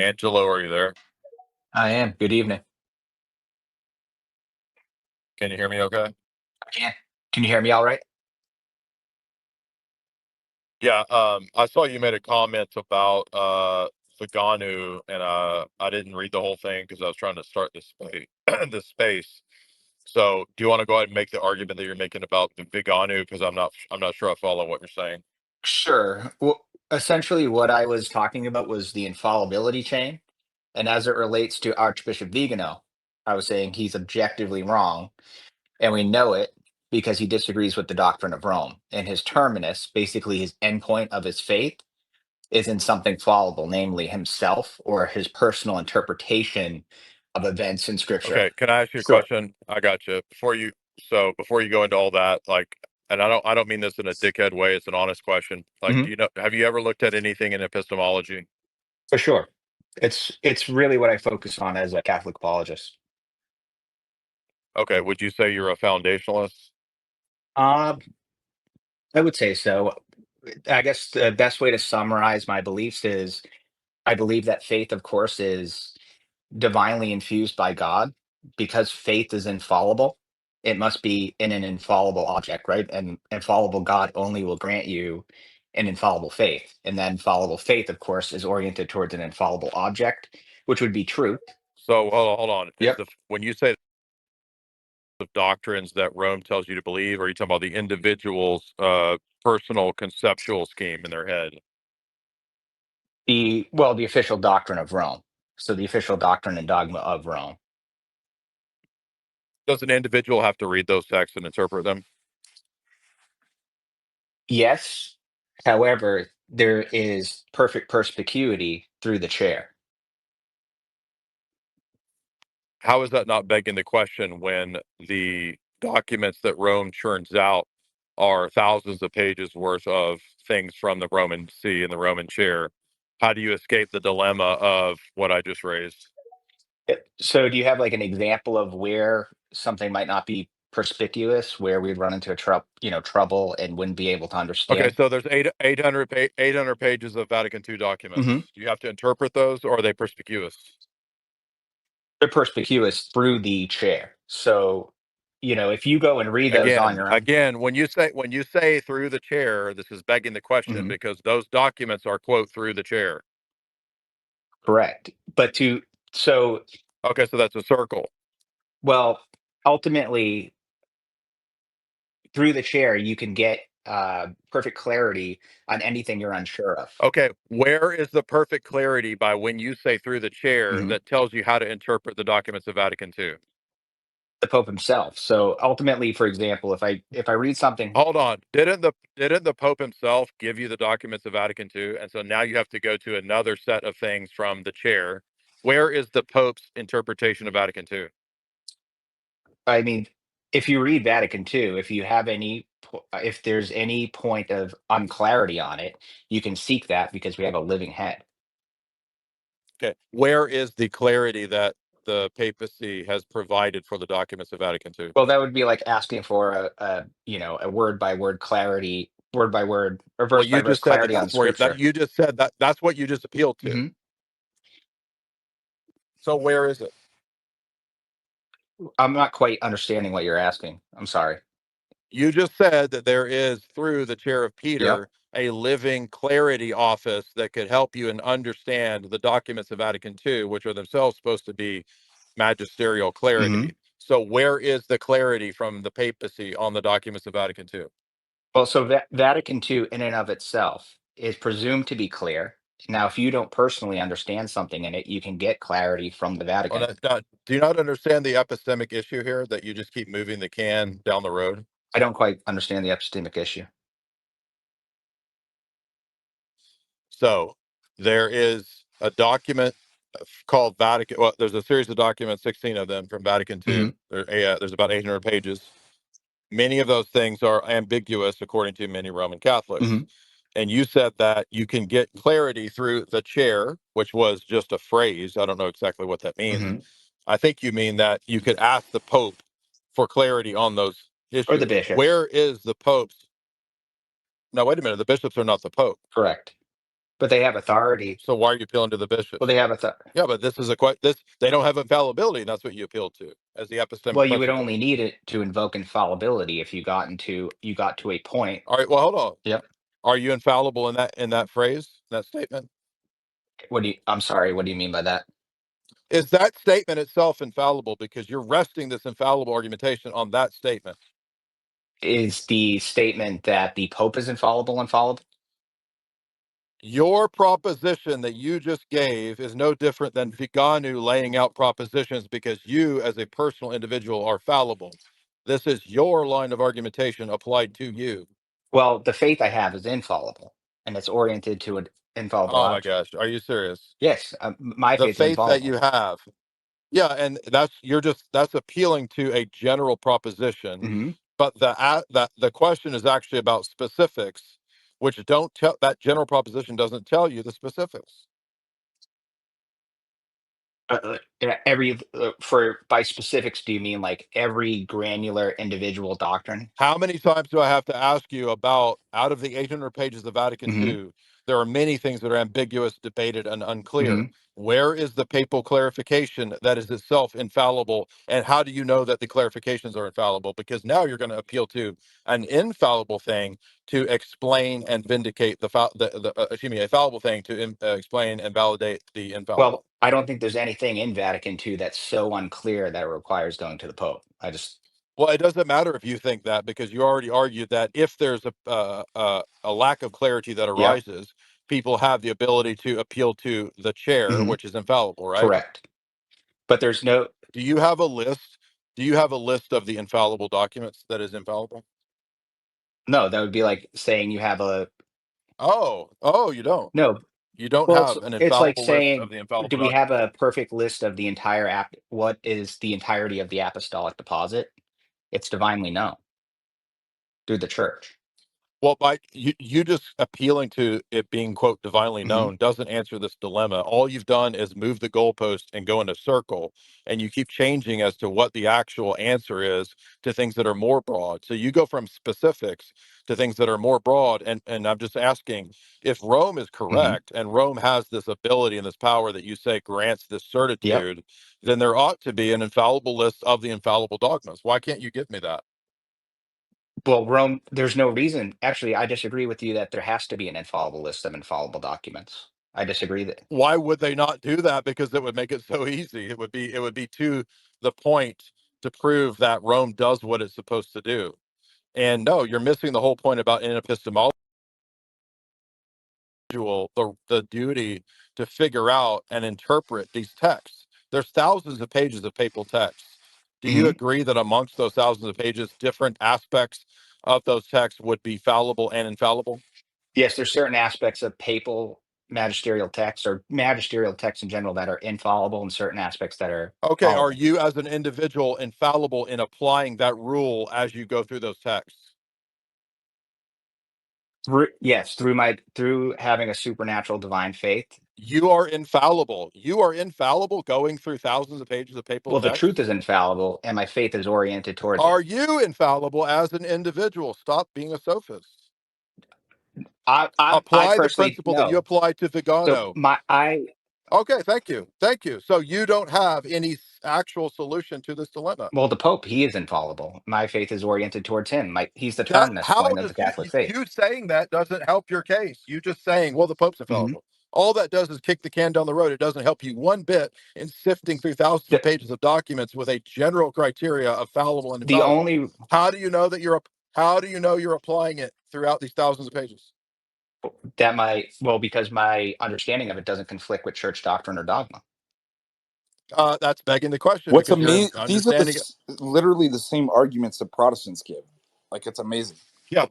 Angelo, are you there? I am. Good evening. Can you hear me okay? I can. Can you hear me all right? Yeah, I saw you made a comment about Veganu, and I didn't read the whole thing because I was trying to start this space. This space. So, do you want to go ahead and make the argument that you're making about the Veganu? Because I'm not sure I follow what you're saying. Sure. Well, essentially, what I was talking about was the infallibility chain. And as it relates to Archbishop Vigano, I was saying he's objectively wrong. And we know it because he disagrees with the doctrine of Rome. And his terminus, basically his endpoint of his faith, is in something fallible, namely himself or his personal interpretation of events in Scripture. Okay, can I ask you a Sure. question? I got you. Before you go into all that, like, and I don't mean this in a dickhead way. It's an honest question. Like, Hmm. have you ever looked at anything in epistemology? For sure. It's really what I focus on as a Catholic apologist. Okay, would you say you're a foundationalist? Uh, I would say so. I guess the best way to summarize my beliefs is I believe that faith, of course, is divinely infused by God because faith is infallible. It must be in an infallible object, right? And infallible God only will grant you an infallible faith. And that infallible faith, of course, is oriented towards an infallible object, which would be truth. So hold on. Yep. When you say the doctrines that Rome tells you to believe, are you talking about the individual's personal conceptual scheme in their head? The official doctrine of Rome. So the official doctrine and dogma of Rome. Does an individual have to read those texts and interpret them? Yes. However, there is perfect perspicuity through the chair. How is that not begging the question when the documents that Rome churns out are thousands of pages worth of things from the Roman see and the Roman chair? How do you escape the dilemma of what I just raised? So do you have like an example of where something might not be perspicuous, where we'd run into trouble and wouldn't be able to Okay, understand? so there's 800 pages of Vatican II Hmm. documents. Do you have to interpret those, or are they perspicuous? They're perspicuous through the chair. So, if you go and read those on Again, your own. again, when you say through the chair, this is begging the question Mhm. because those documents are quote through the chair. Correct. So, Okay, so that's a circle. well, ultimately, through the chair, you can get perfect clarity on anything you're unsure of. Okay, where is the perfect clarity by when you say through the chair Mhm. that tells you how to interpret the documents of Vatican II? The Pope himself. So ultimately, for example, if I read something. Hold on. Didn't the Pope himself give you the documents of Vatican II? And so now you have to go to another set of things from the chair. Where is the Pope's interpretation of Vatican II? I mean, if you read Vatican II, if there's any point of unclarity on it, you can seek that because we have a living head. Okay. Where is the clarity that the papacy has provided for the documents of Vatican II? Well, that would be like asking for a word by word clarity, word by word, or Well, verse by you verse just said that clarity on that's where that Scripture. you just said that that's what you just appealed to. Hmm. So where is it? I'm not quite understanding what you're asking. I'm sorry. You just said that there is, through the chair of Yep. Peter, a living clarity office that could help you and understand the documents of Vatican II, which are themselves supposed to be magisterial Hmm. clarity. So, where is the clarity from the papacy on the documents of Vatican II? Well, so Vatican II, in and of itself, is presumed to be clear. Now, if you don't personally understand something in it, you can get clarity from the Oh, Vatican. do you not understand the epistemic issue here that you just keep moving the can down the road? I don't quite understand the epistemic issue. So, there is a document called Vatican. Well, there's a series of documents, 16 of them from Vatican II. Hmm. There's about 800 pages. Many of those things are ambiguous according to many Roman Catholics. Hmm. And you said that you can get clarity through the chair, which was just a phrase. I don't know exactly what that means. Hmm. I think you mean that you could ask the Pope for clarity on those Or the issues. bishops. Where is the Pope's? Now, wait a minute. The bishops are not the Pope. Correct. But they have authority. So why are you appealing to the Well, bishops? they have authority. Yeah, but this is this they don't have infallibility, and that's what you appeal to as the Well, epistemic you would principle. only need it to invoke infallibility if you got to a point. All right, well, hold on. Yep. Are you infallible in that phrase, that statement? I'm sorry, what do you mean by that? Is that statement itself infallible because you're resting this infallible argumentation on that statement? Is the statement that the Pope is infallible? Your proposition that you just gave is no different than Viganu laying out propositions because you, as a personal individual, are fallible. This is your line of argumentation applied to you. Well, the faith I have is infallible, and it's oriented to an infallible Oh my object. gosh, are you serious? Yes, my The faith is faith that you infallible. have. Yeah, and that's appealing to a general proposition, Hmm. but the question is actually about specifics, which don't tell that general proposition doesn't tell you the specifics. Every for by specifics, do you mean like every granular individual doctrine? How many times do I have to ask you about out of the 800 pages of Vatican Hmm. II, there are many things that are ambiguous, debated, and unclear. Hmm. Where is the papal clarification that is itself infallible? And how do you know that the clarifications are infallible? Because now you're going to appeal to an infallible thing to explain and vindicate excuse me, a fallible thing to explain and validate the infallible. Well, I don't think there's anything in Vatican II that's so unclear that it requires going to the Pope. I just, Well, it doesn't matter if you think that because you already argued that if there's a lack of clarity that yep. arises, people have the ability to appeal to the chair, Hmm. which is infallible, right? Correct. But there's no, Do you have a list? Do you have a list of the infallible documents that is infallible? no, that would be like saying you have a, Oh, you don't. no. You don't Well, have an it's like infallible list of saying, the infallible do we have documents. a perfect list of the entire app? What is the entirety of the apostolic deposit? It's divinely known through the church. Well, by you just appealing to it being quote divinely Hmm. known doesn't answer this dilemma. All you've done is move the goalpost and go in a circle, and you keep changing as to what the actual answer is to things that are more broad. So you go from specifics to things that are more broad, and I'm just asking if Rome is Hmm. correct and Rome has this ability and this power that you say grants this Yep. certitude, then there ought to be an infallible list of the infallible dogmas. Why can't you give me that? Well, Rome, there's no reason. Actually, I disagree with you that there has to be an infallible list of infallible documents. I disagree that. Why would they not do that? Because it would make it so easy. It would be to the point to prove that Rome does what it's supposed to do. And no, you're missing the whole point about in epistemology, the duty to figure out and interpret these texts. There's thousands of pages of papal texts. Do you Hmm. agree that amongst those thousands of pages, different aspects of those texts would be fallible and infallible? Yes, there's certain aspects of papal magisterial texts or magisterial texts in general that are infallible and certain aspects that are Okay, are fallible. you as an individual infallible in applying that rule as you go through those texts? Yes, through having a supernatural divine faith. You are infallible. You are infallible going through thousands of pages of papal Well, the truth texts. is infallible, and my faith is oriented towards it. Are you infallible as an individual? Stop being a sophist. I Apply the personally principle that you no. apply to So Vigano. my I Okay, thank you. Thank you. So you don't have any actual solution to this dilemma. well, the Pope, he is infallible. My faith is oriented towards him. He's the That terminus how point of does the Catholic faith. you saying that doesn't help your case. You just saying, well, the Pope's Hmm. infallible. All that does is kick the can down the road. It doesn't help you one bit in sifting through thousands of The pages of documents with a general criteria of fallible and the infallible. only How do you know that how do you know you're applying it throughout these thousands of pages? that my well, because my understanding of it doesn't conflict with church doctrine or dogma. That's begging the question What's because you're amazing? These are understanding it. literally the same arguments that Protestants give. Like it's amazing. Yeah.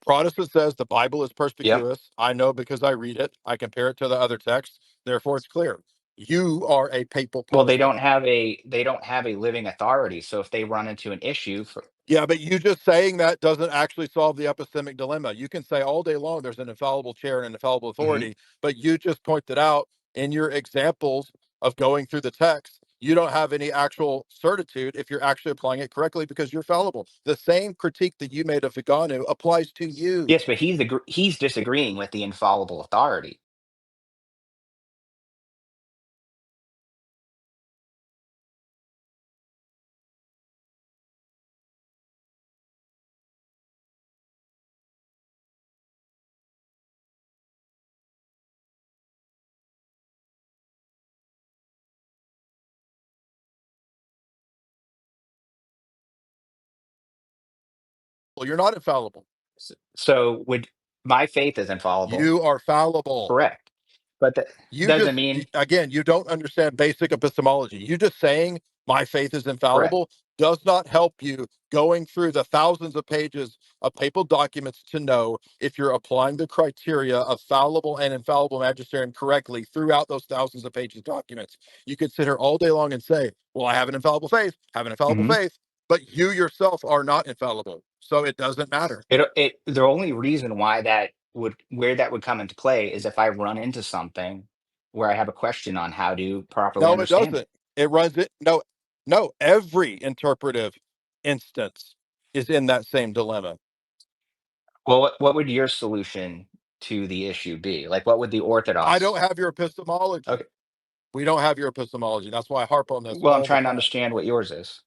Protestant says the Bible is Yep. perspicuous. I know because I read it. I compare it to the other texts. Therefore, it's clear. You are a papal Well, Protestant. they don't have a living authority. So if they run into an issue for Yeah, but you just saying that doesn't actually solve the epistemic dilemma. You can say all day long there's an infallible chair and an infallible Mhm. authority, but you just pointed out in your examples of going through the text, you don't have any actual certitude if you're actually applying it correctly because you're fallible. The same critique that you made of Vigano applies to you. Yes, but he's disagreeing with the infallible authority. You're not infallible. So would my faith is infallible? You are fallible. Correct. But that You doesn't just, mean again, you don't understand basic epistemology. You just saying my faith is correct. infallible does not help you going through the thousands of pages of papal documents to know if you're applying the criteria of fallible and infallible magisterium correctly throughout those thousands of pages of documents. You could sit here all day long and say, well, I have an infallible faith, Mhm. but you yourself are not infallible. So it doesn't matter. The only reason why where that would come into play is if I run into something where I have a question on how to properly No, it understand doesn't. it. It runs it. No, no, every interpretive instance is in that same dilemma. Well, what would your solution to the issue be? Like, what would the I don't Orthodox? have your epistemology. Okay. We don't have your epistemology. That's why I harp on this Well, I'm all the trying to time. understand what yours is.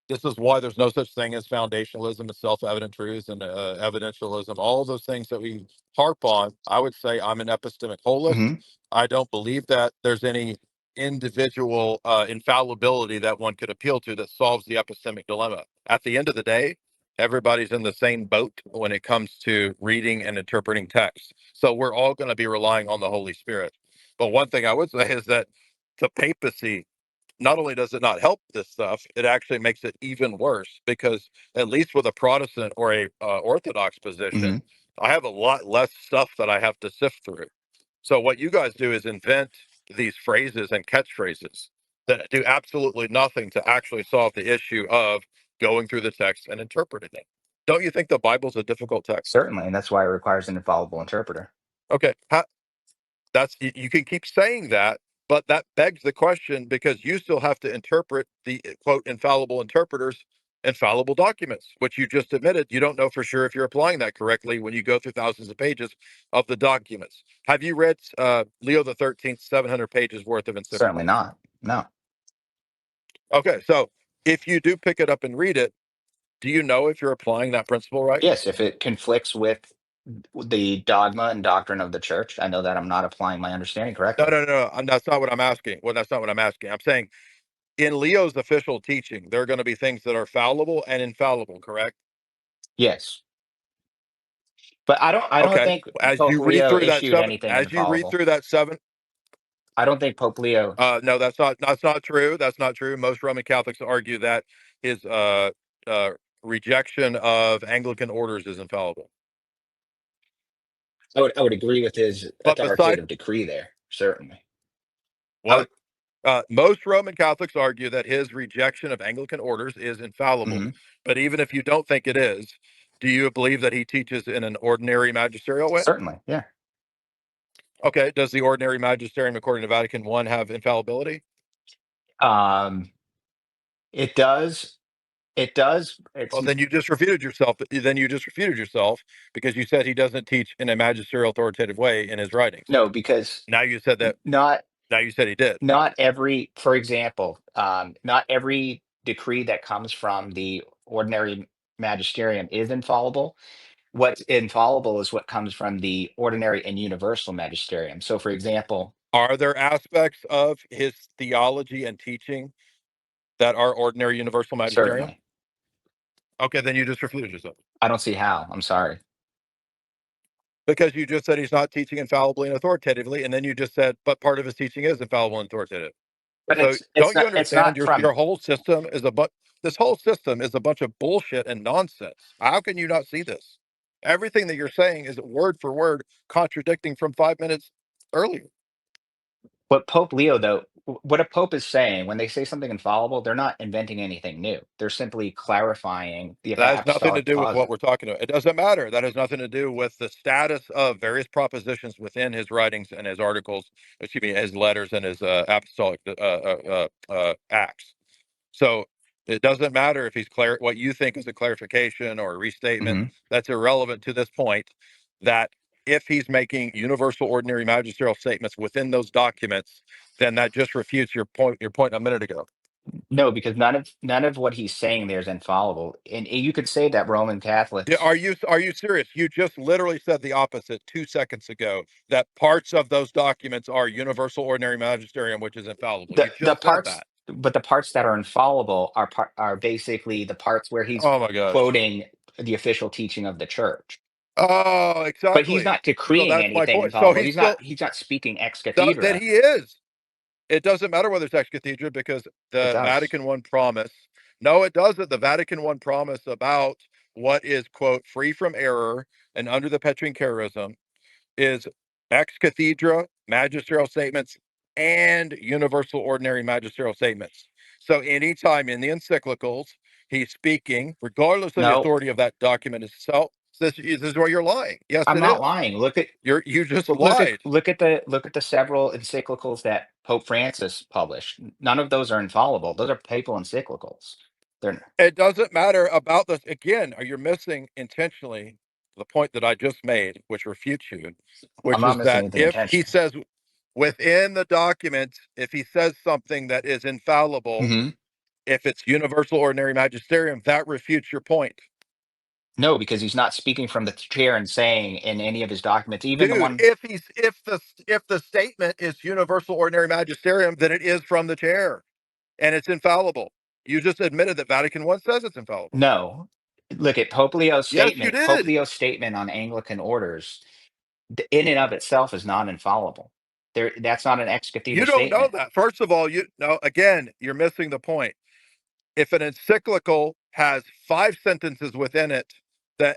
This is why there's no such thing as foundationalism and self-evident truths and evidentialism. All those things that we harp on. I would say I'm an epistemic holist. Hmm. I don't believe that there's any individual infallibility that one could appeal to that solves the epistemic dilemma. At the end of the day, everybody's in the same boat when it comes to reading and interpreting text. So we're all going to be relying on the Holy Spirit. But one thing I would say is that the papacy, not only does it not help this stuff, it actually makes it even worse because at least with a Protestant or a Orthodox Hmm. position, I have a lot less stuff that I have to sift through. So what you guys do is invent these phrases and catchphrases that do absolutely nothing to actually solve the issue of going through the text and interpreting it. Don't you think the Bible's a difficult text? Certainly, and that's why it requires an infallible interpreter. Okay, that's you can keep saying that, but that begs the question because you still have to interpret the quote infallible interpreters infallible documents, which you just admitted you don't know for sure if you're applying that correctly when you go through thousands of pages of the documents. Have you read Leo the 13th 700 pages worth of Certainly encyclicals? not. No. Okay, so if you do pick it up and read it, do you know if you're applying that principle right? Yes, if it conflicts with the dogma and doctrine of the church, I know that I'm not applying my understanding No, correctly. no, no, no. That's not what I'm asking. Well, that's not what I'm asking. I'm saying in Leo's official teaching, there are going to be things that are fallible and infallible, correct? Yes, but I don't Okay. think Pope Leo issued anything As you read infallible. through that seven, I don't think Pope Leo. no, that's not true. That's not true. Most Roman Catholics argue that his uh, rejection of Anglican orders is infallible. I would agree with his But besides authoritative decree there. Certainly, I what? would. Most Roman Catholics argue that his rejection of Anglican orders is infallible. Mhm. But even if you don't think it is, do you believe that he teaches in an ordinary magisterial way? Certainly, yeah. Okay. Does the ordinary magisterium, according to Vatican I, have infallibility? Um, it does. It does. Well, then you just refuted yourself. Because you said he doesn't teach in a magisterial authoritative way in his writings. No, because Now you said that. not Now you said he did. not every, for example, not every decree that comes from the ordinary magisterium is infallible. What's infallible is what comes from the ordinary and universal magisterium. So, for example, Are there aspects of his theology and teaching that are ordinary universal magisterium? certainly, Okay, then you just refuted yourself. I don't see how. I'm sorry. Because you just said he's not teaching infallibly and authoritatively, and then you just said, but part of his teaching is infallible and authoritative. But So it's don't you not it's understand not from your whole system is this whole system is a bunch of bullshit and nonsense. How can you not see this? Everything that you're saying is word for word contradicting from 5 minutes earlier. what Pope Leo, though. What a pope is saying when they say something infallible, they're not inventing anything new. They're simply clarifying the That has nothing to apostolic do with what positive. we're talking about. It doesn't matter. That has nothing to do with the status of various propositions within his writings and his articles, excuse me, his letters and his apostolic acts. So it doesn't matter if he's what you think is a clarification or a restatement. Mhm. That's irrelevant to this point. That if he's making universal ordinary magisterial statements within those documents, then that just refutes your point. Your point a minute ago. No, because none of what he's saying there is infallible, and you could say that Roman Catholics. Are you serious? You just literally said the opposite 2 seconds ago. That parts of those documents are universal ordinary magisterium, which is infallible. the You the just said parts that. but the parts that are infallible are basically the parts where he's Oh my gosh. quoting the official teaching of the church. Oh, But he's exactly. not So decreeing that's my anything point. So infallible. he's still He's not speaking ex that cathedra. he is. It doesn't matter whether it's ex cathedra because It the does. Vatican I promise. No, it doesn't. The Vatican I promise about what is quote free from error and under the Petrine charism is ex cathedra, magisterial statements, and universal ordinary magisterial statements. So anytime in the encyclicals he's speaking, regardless of the No, authority of that document itself, this is where you're lying. Yes, I'm it not is. lying. You just Look at lied. the several encyclicals that Pope Francis published. None of those are infallible. Those are papal encyclicals. They're It doesn't matter about this. Again, are you missing intentionally the point that I just made, which refutes you, I'm which not is missing that anything if he intentionally. says within the document, if he says something that is infallible, Hmm. if it's universal ordinary magisterium, that refutes your point. No, because he's not speaking from the chair and saying in any of his documents, even the Dude, one. if the statement is universal ordinary magisterium, then it is from the chair and it's infallible. You just admitted that Vatican I says it's infallible. No, look at Pope Leo's Yes, you statement. Pope did. Leo's statement on Anglican orders, in and of itself, is not infallible. That's not an ex You cathedra don't know statement. that. First of all, you no, again, you're missing the point. If an encyclical has 5 sentences within it,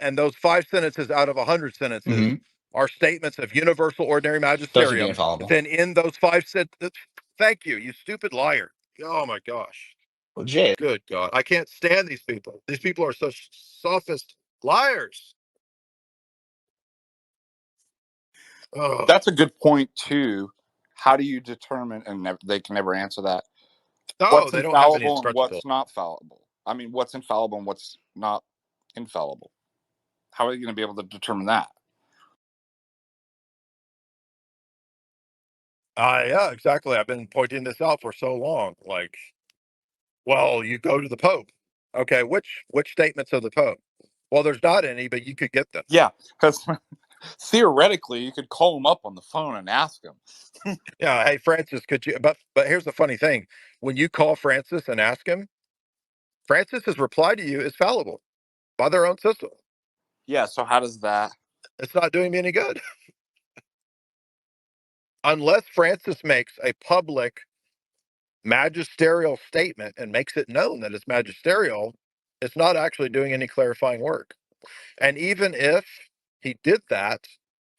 and those 5 sentences out of 100 sentences Hmm. are statements of universal ordinary Those would be magisterium, infallible. then in those 5 sentences, thank you, you stupid liar. Oh my gosh. Well, Jay, Good God. I can't stand these people. These people are such sophist liars. Oh, That's a good point too. How do you determine? And they can never answer that. no, What's they don't have any infallible and instructions. what's not fallible? I mean, what's infallible and what's not infallible? How are you going to be able to determine that? Yeah, exactly. I've been pointing this out for so long. Like, well, you go to the Pope. Okay, which statements of the Pope? Well, there's not any, but you could get them. Yeah, because theoretically, you could call him up on the phone and ask him. Yeah, hey Francis, could you? But here's the funny thing: when you call Francis and ask him, Francis's reply to you is fallible by their own system. Yeah, so how does that? It's not doing me any good unless Francis makes a public magisterial statement and makes it known that it's magisterial. It's not actually doing any clarifying work. And even if he did that,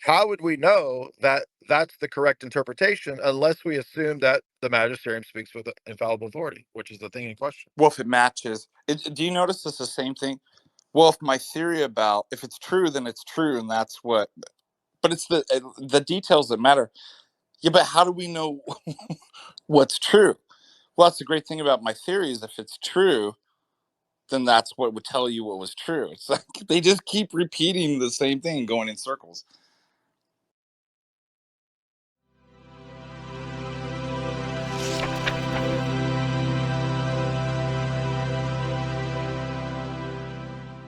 how would we know that that's the correct interpretation unless we assume that the magisterium speaks with infallible authority, which is the thing in question? Well, if it matches, do you notice it's the same thing? Well, if my theory about if it's true, then it's true, and that's what. But it's the details that matter. Yeah, but how do we know what's true? Well, that's the great thing about my theory is if it's true, then that's what would tell you what was true. It's like they just keep repeating the same thing, going in circles.